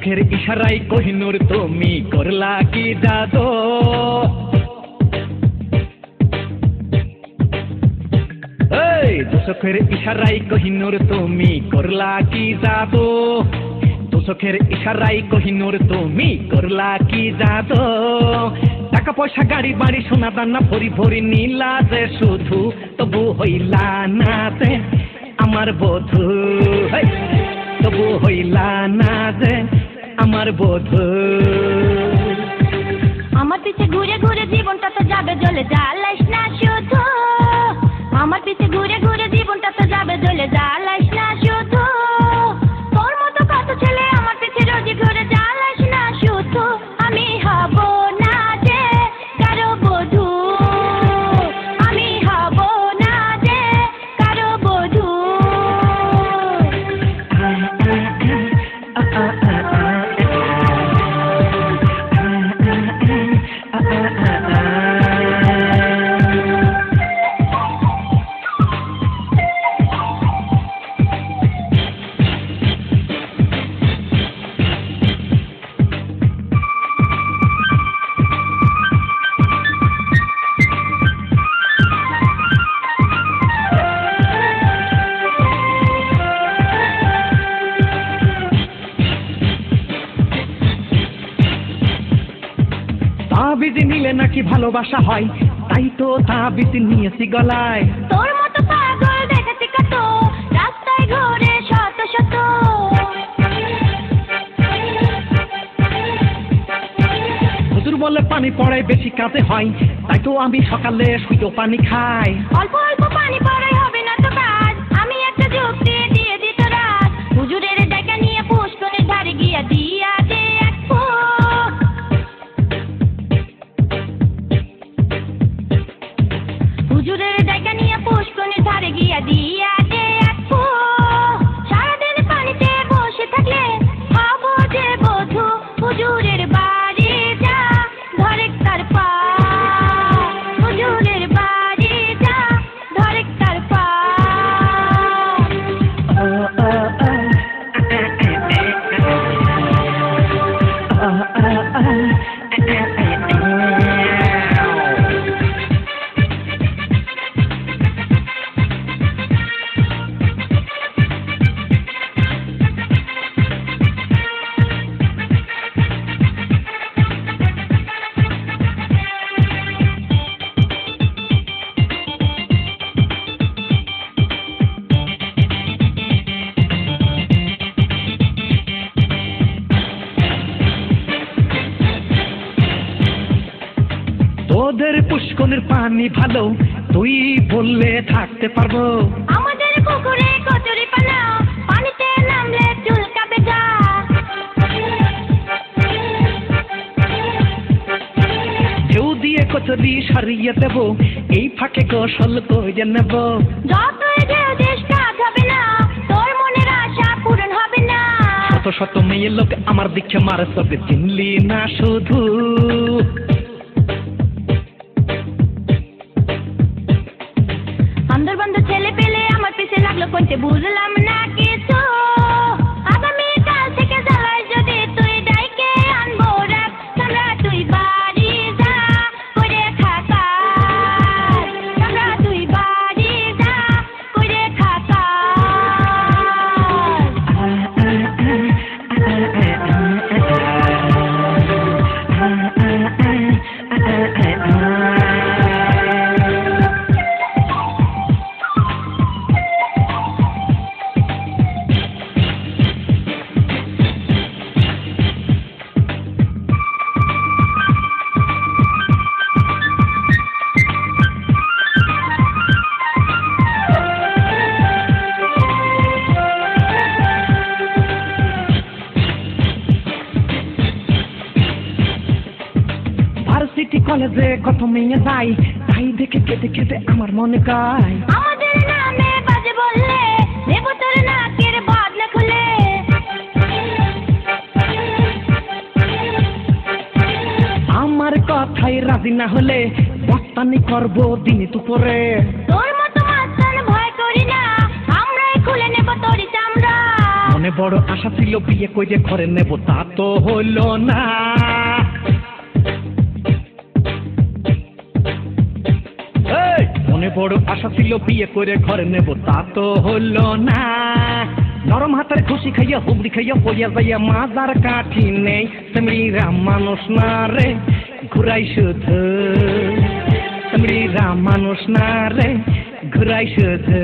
চোখের ইশারায় কোহিনূর তুমি করলা কি জাদু এই চোখের ইশারায় কোহিনূর তুমি করলা কি জাদু চোখের ইশারায় কোহিনূর তুমি করলা কি জাদু টাকা পয়সা গাড়ি বাড়ি সোনা দানা ভরি ভরি নীলা যে শুধু তবু হইলা না যে আমার বধূ তবু হইলা না যে আমার বধূ আমার পিছে ঘুরে ঘুরে জীবনটা তো যাবে জ্বলে জ্বালাইস না শুধু আমার পিছে ঘুরে ঘুরে জীবনটা তো যাবে জ্বলে জ্বালাইস না শুধু তোর মতো কত ছেলে আমার পিছে রোজই ঘুরে জ্বালাইস না শুধু আমি হব না যে কারো বধূ আমি হব না যে কারো বধূ তাবিজ নিলে নাকি ভালোবাসা হয় তাই তো তাবিজ নিয়েছি গলায় তোর মতো পাগল দেখেছি কত রাস্তায় ঘুরে শত শত হুজুর বলে পানি পড়ায় বেশি কাজে হয় তাই তো আমি সকালে শুধু পানি খাই অল্প অল্প পানি পড়াই হবে না তো কাজ আমি একটা যুক্তি দিয়ে দিত রাত হুজুরের ডাকা নিয়ে পুষ্করের ধারে গিয়া দিয়া দে এক ফুক হুজুরের ডাকা নিয়ে পুষ্করের ধারে গিয়া দিয়া দে এক ফুক সারাদিন পানিতে বসে থাকলে হব যে বধূ হুজুরের বাড়ি যা ধরে তার পা হুজুরের বাড়ি যা ধরে তার পা তোদের পুষ্করের পানি ভালো তুই বললে থাকতে পারবো আমাদের পুকুরে কচুরি পানা পানিতে নামলে চুলকাবে গা ঢেউ দিয়ে কচুরি সারিয়ে দেব এই ফাঁকে গোসল করে নেব যতই ঢেউ দেশ কাজ হবে না তোর মনের আশা পূরণ হবে না শত শত মেয়ে লোক আমার দিকে মারে তোকে চিনলি না শুধু আন্দর বন্ধু ছেলে পেলে আমার পিছে লাগলো কইতে বুঝলাম না কিছু আগামী কাল থেকে জ্বালাই যদি তুই ডাইকে আনবো রাত আমরা তুই বাড়ি যা করে থাকা আমরা তুই বাড়ি যা করে থাকা ভার্সিটি কলেজে কত মেয়ে যায় তাই দেখে কেটে কেটে আমার মনে গায় আমাদের নামে বাজে বললে দেব তোর নাকের বদলা খুলে আমার কথাই রাজি না হলে বস্তানি করবো দিনে দুপুরে তোর মতো মাস্তান ভয় করি না আমরাই খুলে নেব তোরই চামড়া মনে বড় বড় আশা ছিল বিয়ে করে ঘরে নেব, তা তো হলো না। মনে বড় আশা ছিল বিয়ে করে ঘরে নেব, তা তো হলো না। নরম হাতের খুশি খাইয়া হুগলি খাইয়া পইয়া যাইয়া মাজার কাঠি নেই, সেমরিরা মানুষ না রে ঘুরাই শুধু, সেমরিরা মানুষ না রে ঘুরাই শুধু।